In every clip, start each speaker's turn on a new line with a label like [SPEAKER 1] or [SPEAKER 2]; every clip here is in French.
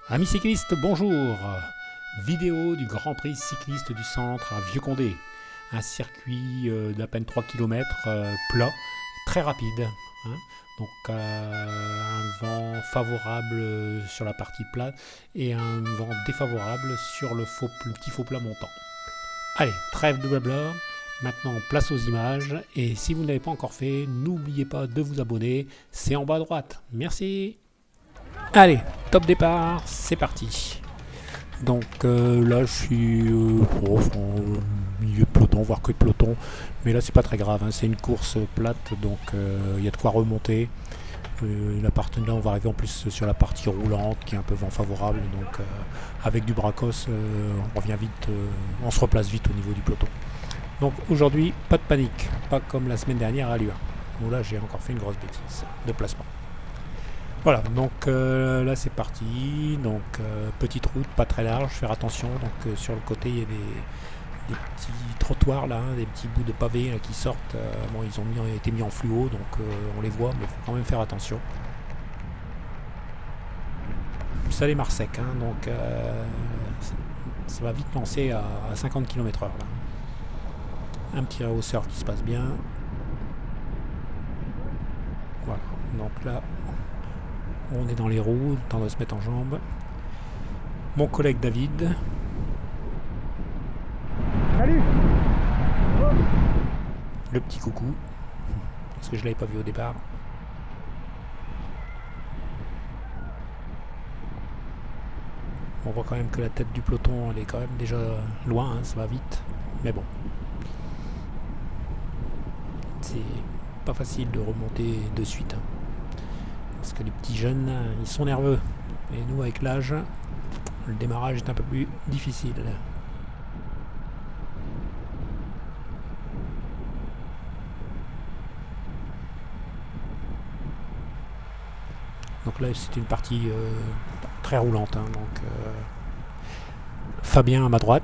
[SPEAKER 1] Amis cyclistes, bonjour. Vidéo du Grand Prix cycliste du centre à Vieux-Condé. Un circuit d'à peine 3 km plat, très rapide. Hein. Donc un vent favorable sur la partie plate et un vent défavorable sur le petit faux plat montant. Allez, trêve de blabla. Maintenant, place aux images. Et si vous ne l'avez pas encore fait, n'oubliez pas de vous abonner. C'est en bas à droite. Merci. Allez, top départ, c'est parti. Donc là, je suis au milieu de peloton, voire que de peloton. Mais là, c'est pas très grave. Hein, c'est une course plate, donc il y a de quoi remonter. Là, on va arriver en plus sur la partie roulante, qui est un peu vent favorable. Donc avec du bracos, on revient vite, on se replace vite au niveau du peloton. Donc aujourd'hui, pas de panique, pas comme la semaine dernière à Lua. Bon là, j'ai encore fait une grosse bêtise de placement. Voilà, donc là c'est parti. Donc petite route, pas très large, faire attention. Donc sur le côté il y a des petits trottoirs là, des petits bouts de pavés là, qui sortent. Bon, ils ont été mis en fluo, donc on les voit, mais il faut quand même faire attention. Ça démarre sec, hein, donc ça va vite lancer à 50 km/h là. Un petit rehausseur qui se passe bien. Voilà, donc là on est dans les roues, le temps de se mettre en jambes. Mon collègue David.
[SPEAKER 2] Salut.
[SPEAKER 1] Le petit coucou. Parce que je ne l'avais pas vu au départ. On voit quand même que la tête du peloton, elle est quand même déjà loin, hein, ça va vite. Mais bon. C'est pas facile de remonter de suite. Hein. Parce que les petits jeunes, ils sont nerveux. Et nous, avec l'âge, le démarrage est un peu plus difficile. Donc là, c'est une partie très roulante. Hein, donc Fabien à ma droite.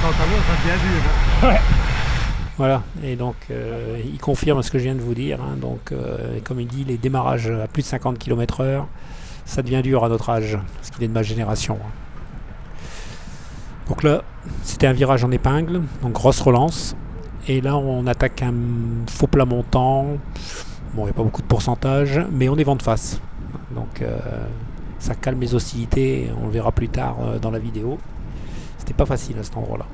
[SPEAKER 2] Ça devient dur. Hein. Ouais.
[SPEAKER 1] Voilà, et donc il confirme ce que je viens de vous dire. Hein, donc, comme il dit, les démarrages à plus de 50 km/h, ça devient dur à notre âge, parce qu'il est de ma génération. Hein. Donc là, c'était un virage en épingle, donc grosse relance. Et là, on attaque un faux plat montant. Bon, il n'y a pas beaucoup de pourcentage, mais on est vent de face. Donc ça calme les oscillalités, on le verra plus tard dans la vidéo. C'était pas facile à cet endroit-là.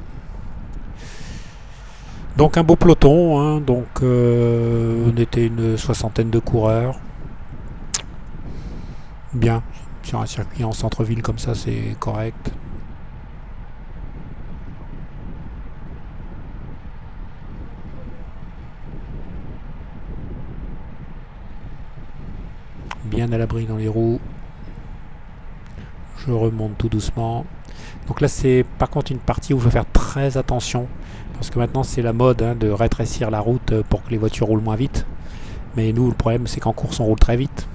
[SPEAKER 1] Donc un beau peloton, hein, donc on était une soixantaine de coureurs. Bien, sur un circuit en centre-ville comme ça, c'est correct. Bien à l'abri dans les roues. Je remonte tout doucement. Donc là, c'est par contre une partie où il faut faire très attention. Parce que maintenant, c'est la mode hein, de rétrécir la route pour que les voitures roulent moins vite. Mais nous, le problème, c'est qu'en course, on roule très vite.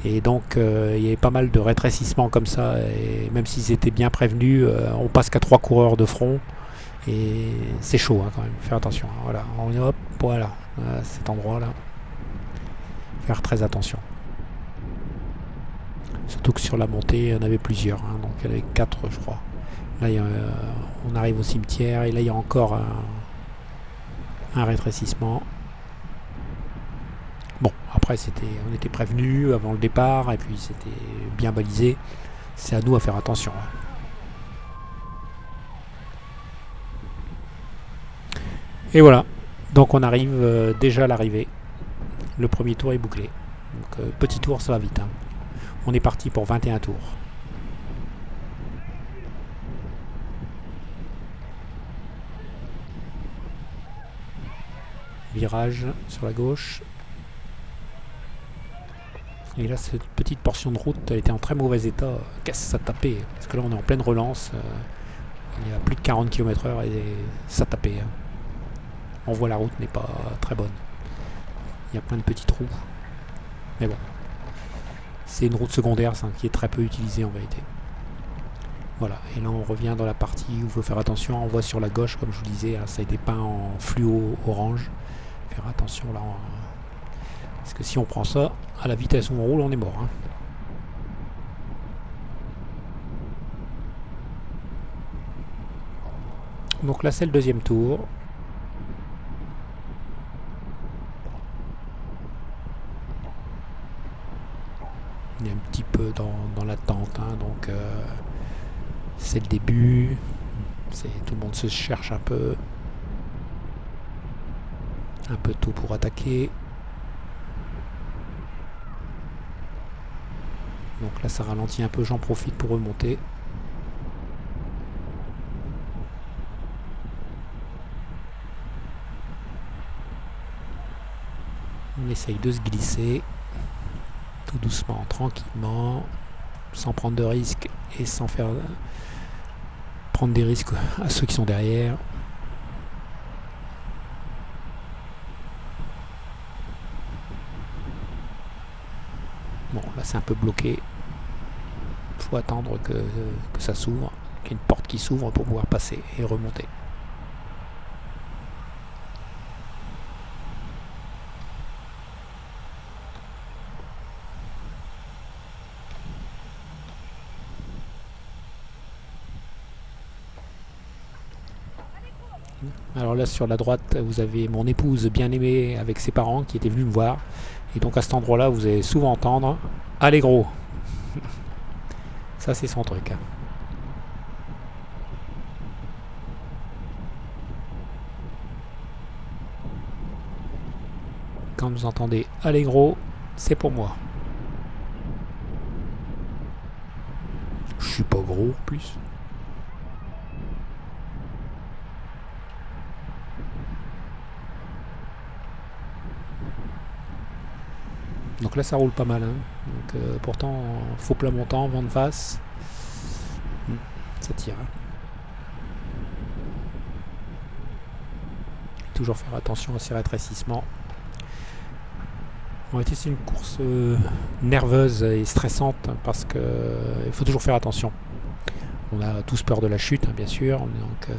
[SPEAKER 1] Et donc, il y avait pas mal de rétrécissements comme ça. Et même s'ils étaient bien prévenus, on passe qu'à 3 coureurs de front. Et c'est chaud hein, quand même. Faire attention. Hein, voilà. On est hop, voilà. À cet endroit-là. Faire très attention. Surtout que sur la montée, il y en avait plusieurs. Hein, donc, il y en avait 4, je crois. Là, on arrive au cimetière. Et là, il y a encore un rétrécissement. Bon, après, on était prévenus avant le départ. Et puis, c'était bien balisé. C'est à nous à faire attention. Hein. Et voilà. Donc, on arrive déjà à l'arrivée. Le premier tour est bouclé. Donc, petit tour, ça va vite. Hein. On est parti pour 21 tours. Virage sur la gauche. Et là, cette petite portion de route, elle était en très mauvais état. Qu'est-ce que ça tapait? Parce que là, on est en pleine relance. Il y a plus de 40 km/h et ça tapait. Hein. On voit la route n'est pas très bonne. Il y a plein de petits trous. Mais bon. C'est une route secondaire ça, qui est très peu utilisée en vérité. Voilà, et là on revient dans la partie où il faut faire attention. On voit sur la gauche, comme je vous disais, ça a été peint en fluo orange. Faire attention là, parce que si on prend ça, à la vitesse où on roule, on est mort. Hein. Donc là c'est le deuxième tour. Il est un petit peu dans l'attente, hein, donc c'est le début. Tout le monde se cherche un peu tôt pour attaquer. Donc là ça ralentit un peu, j'en profite pour remonter. On essaye de se glisser tout doucement, tranquillement, sans prendre de risques et sans faire prendre des risques à ceux qui sont derrière. Bon, là c'est un peu bloqué. Il faut attendre que ça s'ouvre, qu'il y ait une porte qui s'ouvre pour pouvoir passer et remonter. Alors là sur la droite vous avez mon épouse bien aimée avec ses parents qui étaient venus me voir. Et donc à cet endroit là vous allez souvent entendre « Allez gros !» Ça c'est son truc. Hein. Quand vous entendez « Allez gros !» c'est pour moi. Je suis pas gros en plus. Donc là ça roule pas mal. Hein. Donc, pourtant faux plat montant, vent de face. Ça tire. Hein. Toujours faire attention à ces rétrécissements. En réalité c'est une course nerveuse et stressante parce que il faut toujours faire attention. On a tous peur de la chute, hein, bien sûr. Donc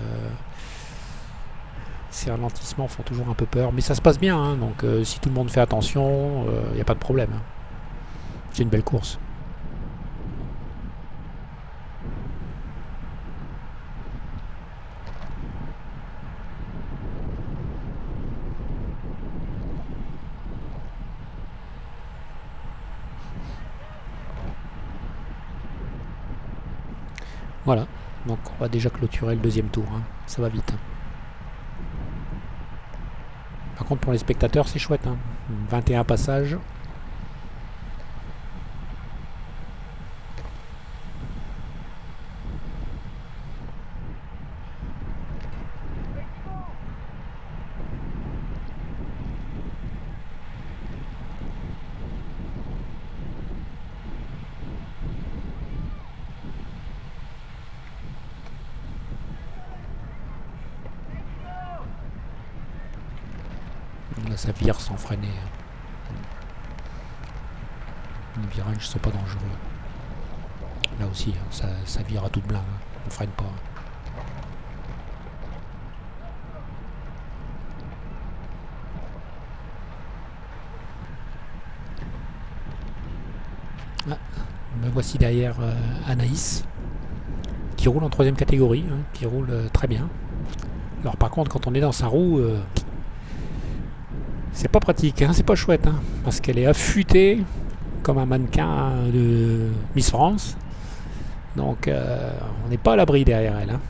[SPEAKER 1] ces ralentissements font toujours un peu peur, mais ça se passe bien, hein, donc si tout le monde fait attention, il n'y a pas de problème. Hein. C'est une belle course. Voilà, donc on va déjà clôturer le deuxième tour, hein. Ça va vite. Par contre pour les spectateurs c'est chouette, hein. 21 passages. Là ça vire sans freiner. Les virages sont pas dangereux. Là aussi, hein, ça vire à toute blinde. Hein. On freine pas. Ah, me voici derrière Anaïs, qui roule en 3ème catégorie, hein, qui roule très bien. Alors par contre, quand on est dans sa roue, c'est pas pratique, hein, c'est pas chouette, hein, parce qu'elle est affûtée comme un mannequin de Miss France. Donc on n'est pas à l'abri derrière elle. Hein.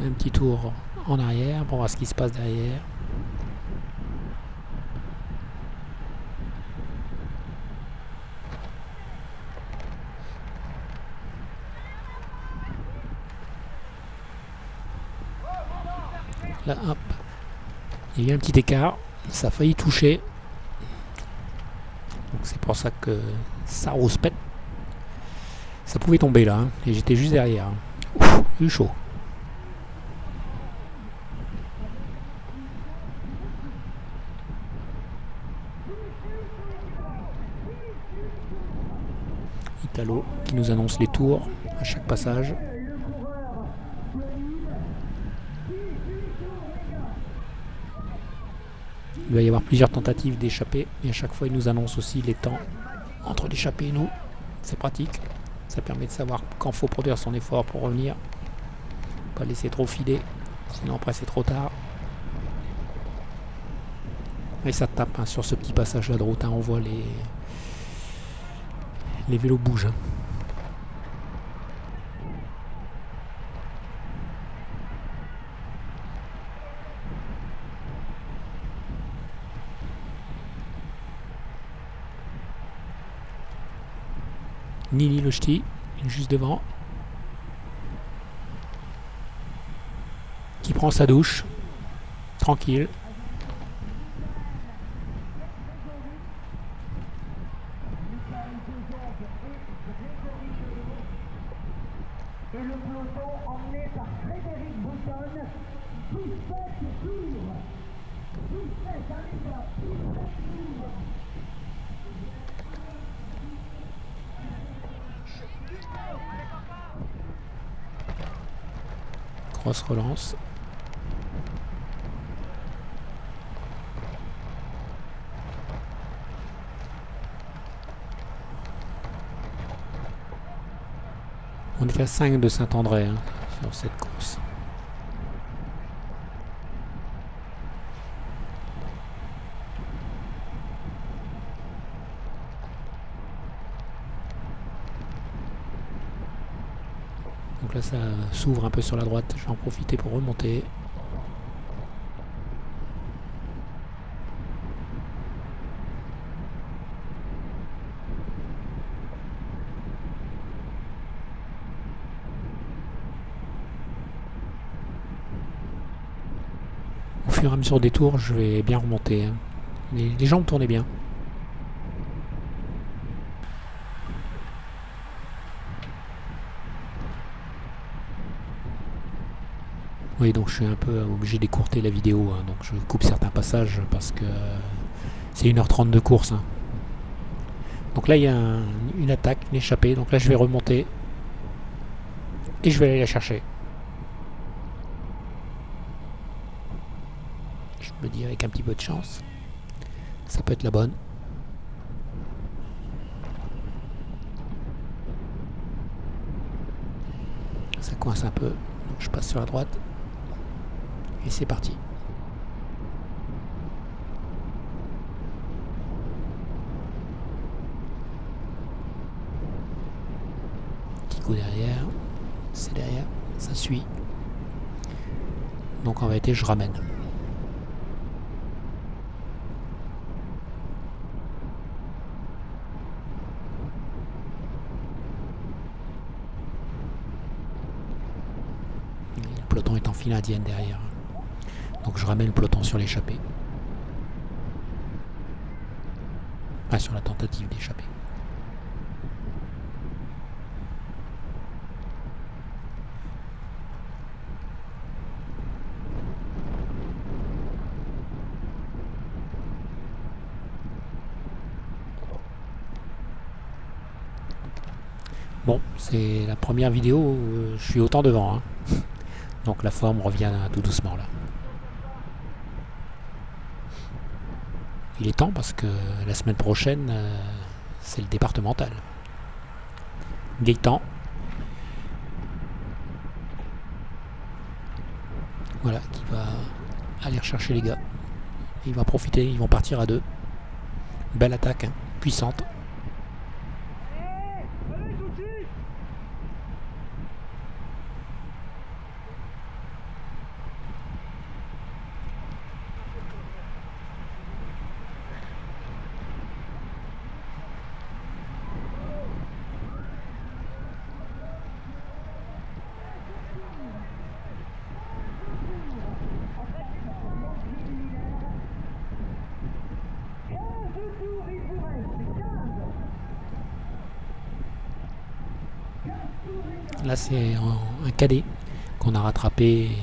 [SPEAKER 1] Un petit tour en arrière pour voir ce qui se passe derrière. Là, hop, il y a eu un petit écart, ça a failli toucher. Donc c'est pour ça que ça rouspète. Ça pouvait tomber là, hein, et j'étais juste derrière. Ouf, j'ai eu chaud. Italo qui nous annonce les tours à chaque passage. Il va y avoir plusieurs tentatives d'échapper et à chaque fois il nous annonce aussi les temps entre l'échappée et nous. C'est pratique, ça permet de savoir quand faut produire son effort pour revenir, pas laisser trop filer, sinon après c'est trop tard. Et ça tape hein, sur ce petit passage là de route, hein, on voit les vélos bougent. Hein. Nili le ch'ti, juste devant, qui prend sa douche, tranquille.
[SPEAKER 3] Et le peloton emmené par Frédéric Boutonne, tout fait tour, tout fait un état, tout fait tour.
[SPEAKER 1] Grosse relance. On est à 5 de Saint-André hein, sur cette course. Donc là ça s'ouvre un peu sur la droite, je vais en profiter pour remonter. Au fur et à mesure des tours, je vais bien remonter. Hein. Les jambes tournaient bien. Oui, donc je suis un peu obligé d'écourter la vidéo, hein, donc je coupe certains passages parce que c'est 1h30 de course. Hein. Donc là il y a une attaque, une échappée, donc là je vais remonter et je vais aller la chercher. Je me dis avec un petit peu de chance, ça peut être la bonne. Ça coince un peu, donc je passe sur la droite. Et c'est parti. Petit coup derrière, c'est derrière, ça suit. Donc en vérité je ramène. Et le peloton est en file indienne derrière. Donc je ramène le peloton sur l'échappée. Ah, sur la tentative d'échapper. Bon, c'est la première vidéo où je suis autant devant. Hein. Donc la forme revient tout doucement là. Il est temps parce que la semaine prochaine, c'est le départemental. Gaëtan. Voilà, qui va aller rechercher les gars. Il va profiter, ils vont partir à deux. Belle attaque, hein, puissante. Là, c'est un cadet qu'on a rattrapé et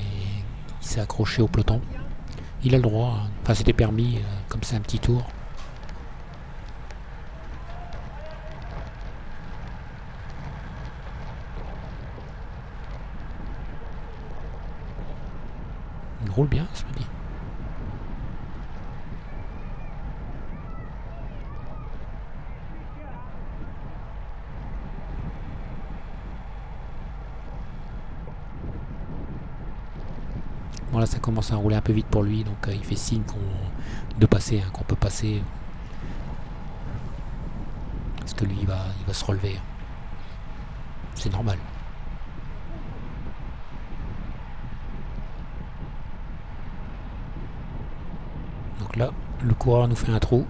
[SPEAKER 1] il s'est accroché au peloton. Il a le droit, hein. Enfin c'était permis, comme c'est un petit tour. Il roule bien, ce midi. Bon là ça commence à rouler un peu vite pour lui, donc il fait signe de passer, hein, qu'on peut passer. Parce que lui il va se relever. C'est normal. Donc là, le coureur nous fait un trou.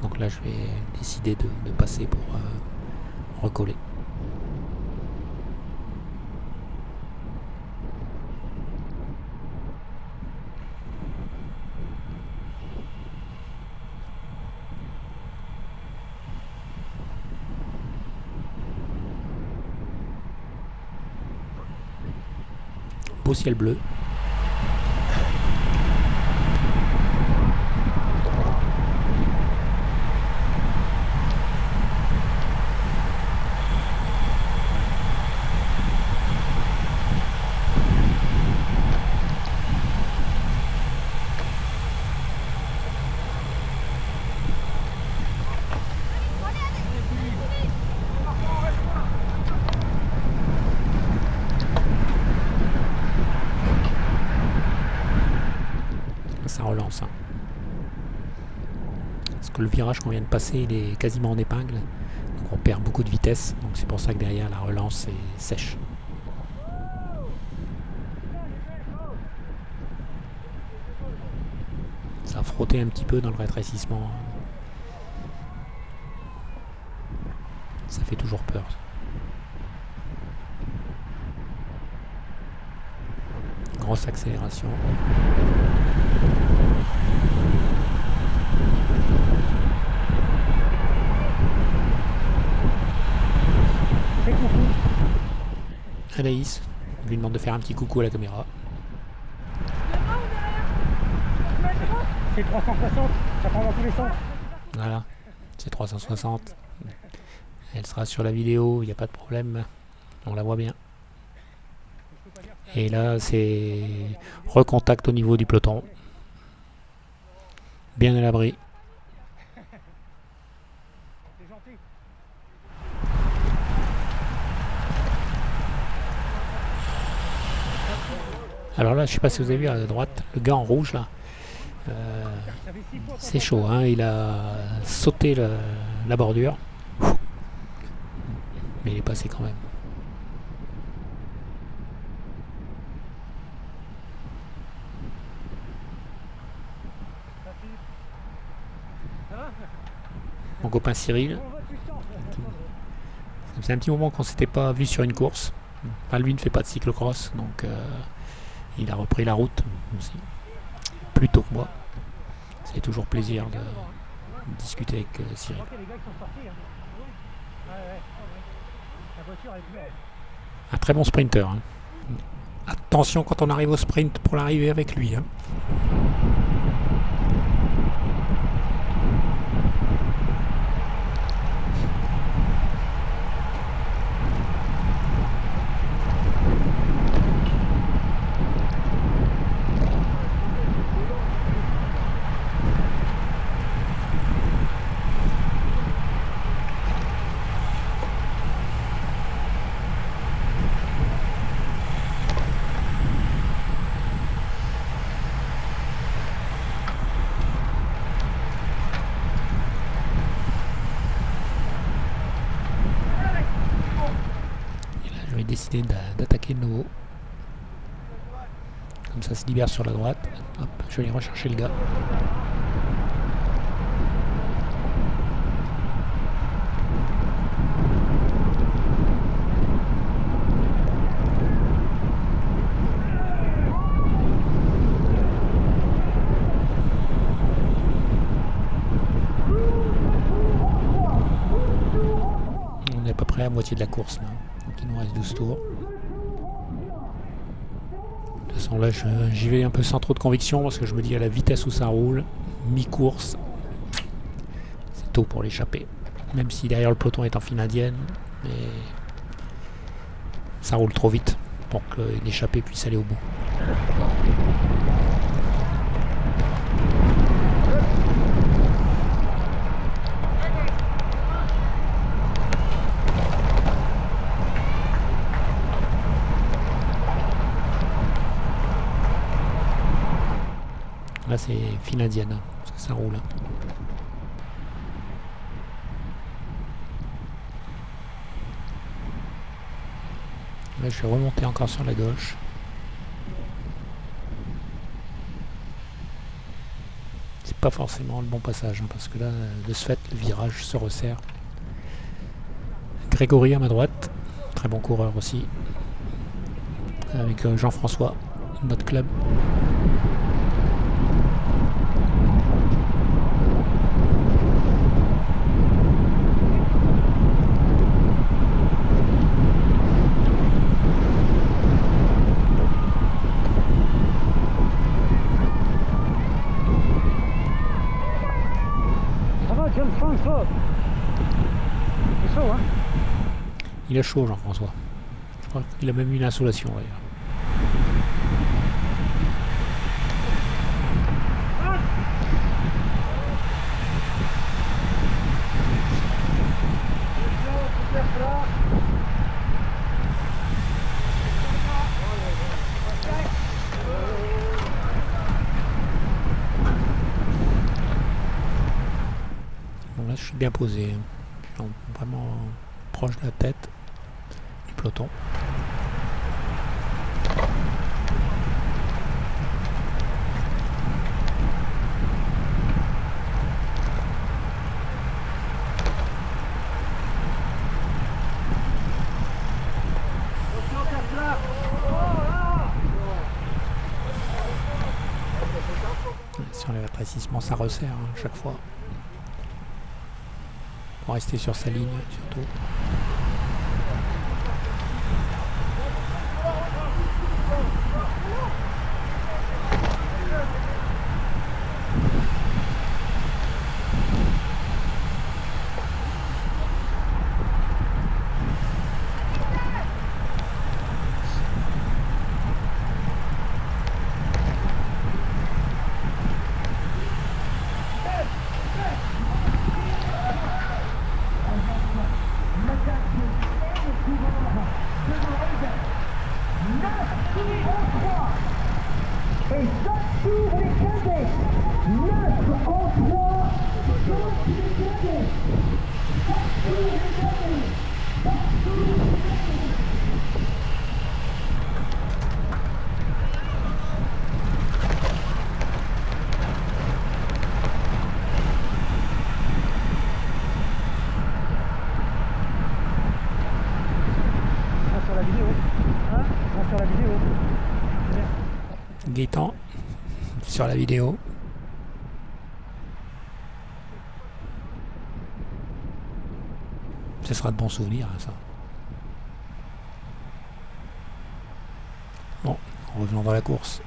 [SPEAKER 1] Donc là je vais décider de passer pour recoller. Beau ciel bleu. Ça relance. Hein. Parce que le virage qu'on vient de passer, il est quasiment en épingle. Donc on perd beaucoup de vitesse. Donc c'est pour ça que derrière la relance est sèche. Ça a frotté un petit peu dans le rétrécissement. Ça fait toujours peur. Grosse accélération. Anaïs, je lui demande de faire un petit coucou à la caméra.
[SPEAKER 2] C'est 360, ça prend dans tous les sens.
[SPEAKER 1] Voilà, c'est 360. Elle sera sur la vidéo, il n'y a pas de problème. On la voit bien. Et là, c'est recontact au niveau du peloton. Bien à l'abri. Alors là, je sais pas si vous avez vu à droite, le gars en rouge là. C'est chaud, hein, il a sauté la bordure. Mais il est passé quand même. Mon copain Cyril. C'est un petit moment qu'on s'était pas vu sur une course. Enfin, lui ne fait pas de cyclocross, donc il a repris la route aussi. Plus tôt que moi. C'est toujours plaisir de discuter avec Cyril. Un très bon sprinter. Hein. Attention quand on arrive au sprint pour l'arrivée avec lui. Hein. Décidé d'attaquer de nouveau. Comme ça se libère sur la droite. Hop, je vais aller rechercher le gars. la moitié de la course là. Donc il nous reste 12 tours. De toute façon là j'y vais un peu sans trop de conviction parce que je me dis à la vitesse où ça roule, mi-course, c'est tôt pour l'échapper. Même si derrière le peloton est en file indienne, mais ça roule trop vite pour que l'échappée puisse aller au bout. Là c'est file indienne, parce que ça roule. Là je vais remonter encore sur la gauche. C'est pas forcément le bon passage, hein, parce que là, de ce fait, le virage se resserre. Grégory à ma droite, très bon coureur aussi. Avec Jean-François, notre club.
[SPEAKER 2] Ça va, Jean-François? C'est chaud, hein?
[SPEAKER 1] Il est chaud, Jean-François. Je crois qu'il a même eu une insolation d'ailleurs. Bon, là, je suis bien posé. Je suis vraiment proche de la tête du peloton. Sur les rétrécissements, ça resserre hein, chaque fois. Pour rester sur sa ligne surtout.
[SPEAKER 3] Et sortir les cadets. 9 en 3. Sortir les cadets. Sortir les cadets. Sortir les cadets.
[SPEAKER 2] Sur la vidéo. Hein? Sur la vidéo.
[SPEAKER 1] Gaëtan, sur la vidéo. Ce sera de bons souvenirs, hein, ça. Bon, revenons dans la course.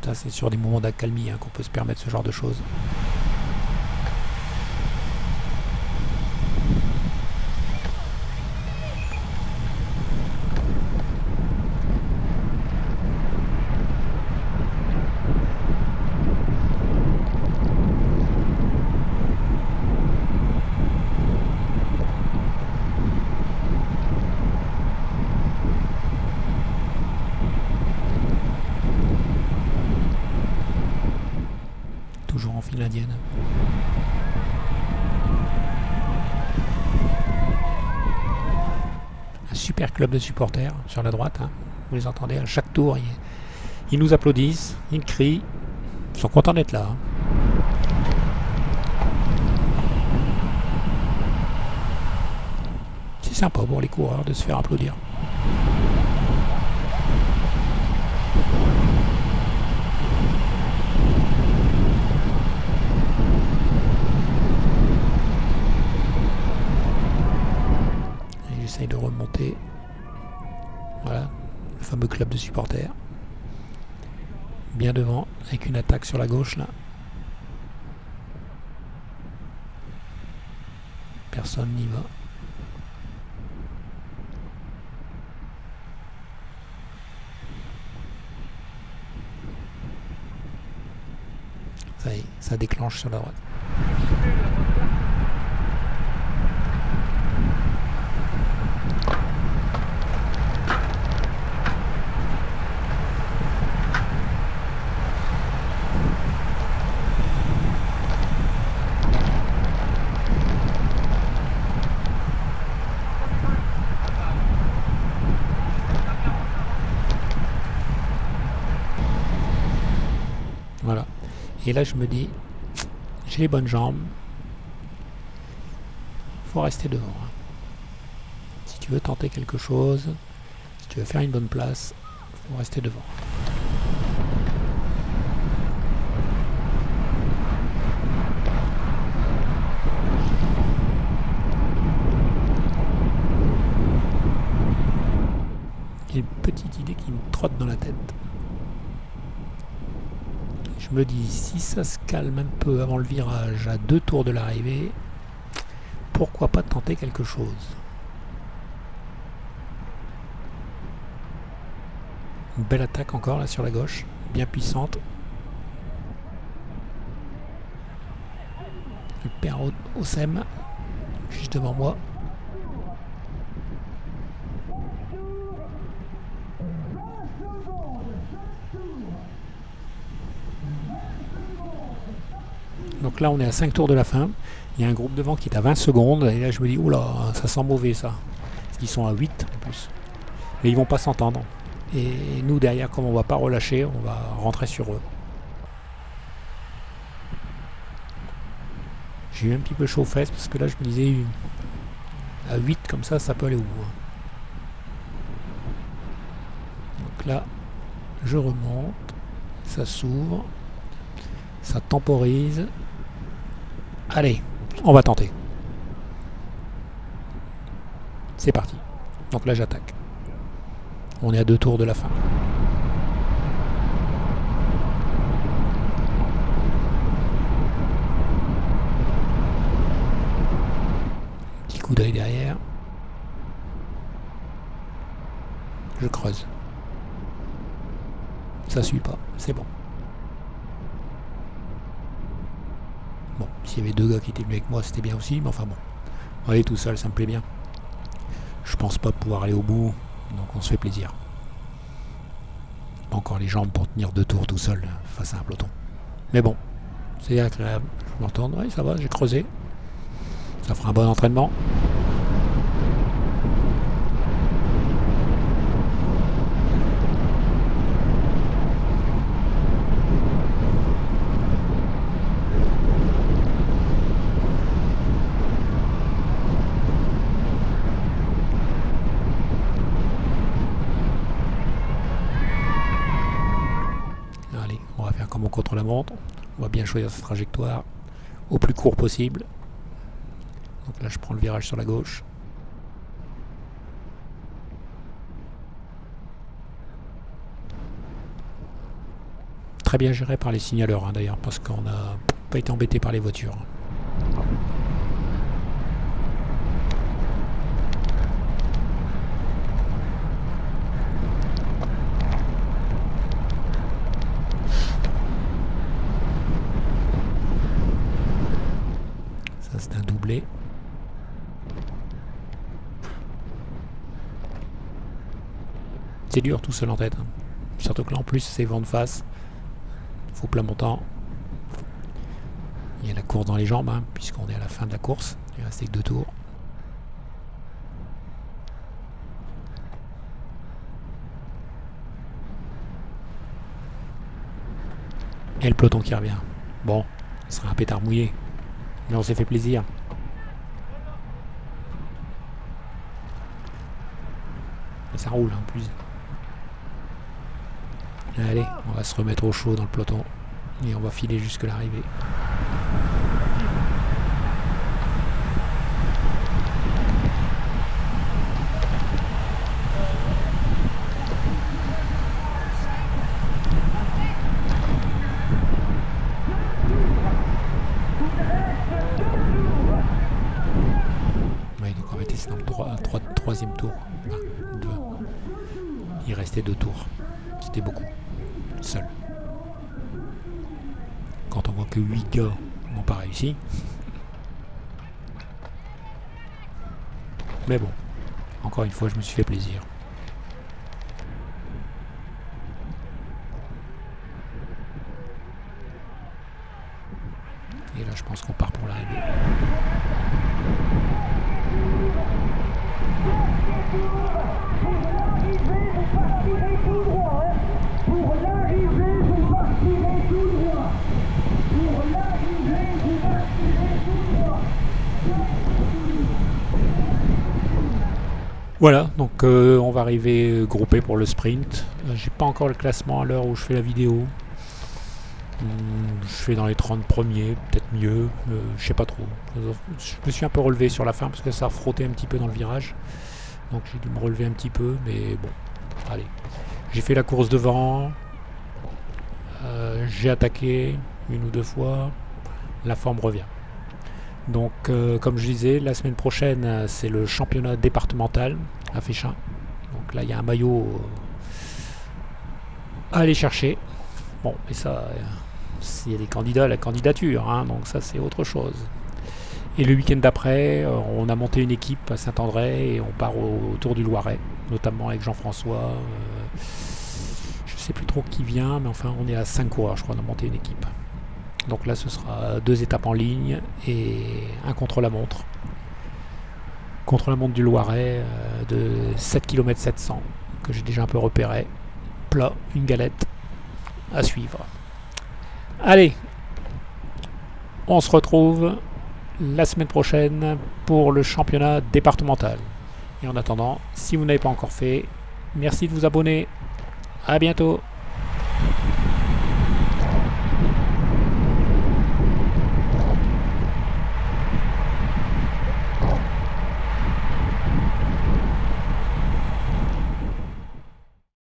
[SPEAKER 1] Ça, c'est sur des moments d'accalmie hein, qu'on peut se permettre ce genre de choses. Toujours en file indienne. Un super club de supporters sur la droite. Hein. Vous les entendez à chaque tour. Ils nous applaudissent, ils crient. Ils sont contents d'être là. Hein. C'est sympa pour les coureurs de se faire applaudir. bien devant avec une attaque sur la gauche là. Personne n'y va. Ça y est, ça déclenche sur la droite. Voilà. Et là, je me dis, j'ai les bonnes jambes. Faut rester devant. Hein. Si tu veux tenter quelque chose, si tu veux faire une bonne place, faut rester devant. J'ai une petite idée qui me trotte dans la tête. Je me dis, si ça se calme un peu avant le virage, à 2 tours de l'arrivée, pourquoi pas tenter quelque chose? Une belle attaque encore là sur la gauche, bien puissante. Le père au SEM, juste devant moi. Donc là on est à 5 tours de la fin. Il y a un groupe devant qui est à 20 secondes. Et là je me dis, oula, ça sent mauvais ça. Parce qu'ils sont à 8 en plus. Mais ils vont pas s'entendre. Et nous derrière, comme on va pas relâcher, on va rentrer sur eux. J'ai eu un petit peu chaud aux fesses parce que là je me disais, à 8 comme ça peut aller au bout. Donc là, je remonte. Ça s'ouvre. Ça temporise. Allez, on va tenter. C'est parti. Donc là j'attaque. On est à 2 tours de la fin. Petit coup d'œil derrière. Je creuse. Ça suit pas, c'est bon. Bon, s'il y avait 2 gars qui étaient venus avec moi, c'était bien aussi, mais enfin bon. Aller tout seul, ça me plaît bien. Je pense pas pouvoir aller au bout, donc on se fait plaisir. Pas encore les jambes pour tenir 2 tours tout seul face à un peloton. Mais bon, c'est agréable. Je me retourne, oui ça va, j'ai creusé. Ça fera un bon entraînement. Comme on contre-la-montre, on va bien choisir sa trajectoire au plus court possible. Donc là je prends le virage sur la gauche. Très bien géré par les signaleurs hein, d'ailleurs, parce qu'on n'a pas été embêté par les voitures. C'est un doublé. C'est dur tout seul en tête. Hein. Surtout que là en plus c'est vent de face. Faut plat montant. Il y a la course dans les jambes, hein, puisqu'on est à la fin de la course. Il reste que 2 tours. Et le peloton qui revient. Bon, ce sera un pétard mouillé. Mais on s'est fait plaisir. Et ça roule en plus. Allez, on va se remettre au chaud dans le peloton. Et on va filer jusque l'arrivée. troisième tour. Enfin, il restait 2 tours. C'était beaucoup. Seul. Quand on voit que 8 gars n'ont pas réussi. Mais bon, encore une fois, je me suis fait plaisir. Et là, je pense qu'on part pour l'arrivée. Voilà, donc on va arriver groupé pour le sprint. J'ai pas encore le classement à l'heure où je fais la vidéo. Je fais dans les 30 premiers, peut-être mieux, je sais pas trop. Je me suis un peu relevé sur la fin parce que ça a frotté un petit peu dans le virage. Donc j'ai dû me relever un petit peu, mais bon, allez. J'ai fait la course devant, j'ai attaqué 1 ou 2 fois, la forme revient. Donc comme je disais, la semaine prochaine c'est le championnat départemental à Féchin. Donc là il y a un maillot à aller chercher. Bon, mais ça, s'il y a des candidats à la candidature, hein, donc ça c'est autre chose. Et le week-end d'après, on a monté une équipe à Saint-André et on part au Tour du Loiret, notamment avec Jean-François. Je sais plus trop qui vient, mais enfin on est à 5 coureurs, je crois, on a monté une équipe. Donc là ce sera 2 étapes en ligne et un contre-la-montre. Contre-la-montre du Loiret de 7 km 700 que j'ai déjà un peu repéré. Plat, une galette à suivre. Allez, on se retrouve la semaine prochaine pour le championnat départemental. Et en attendant, si vous n'avez pas encore fait, merci de vous abonner. À bientôt.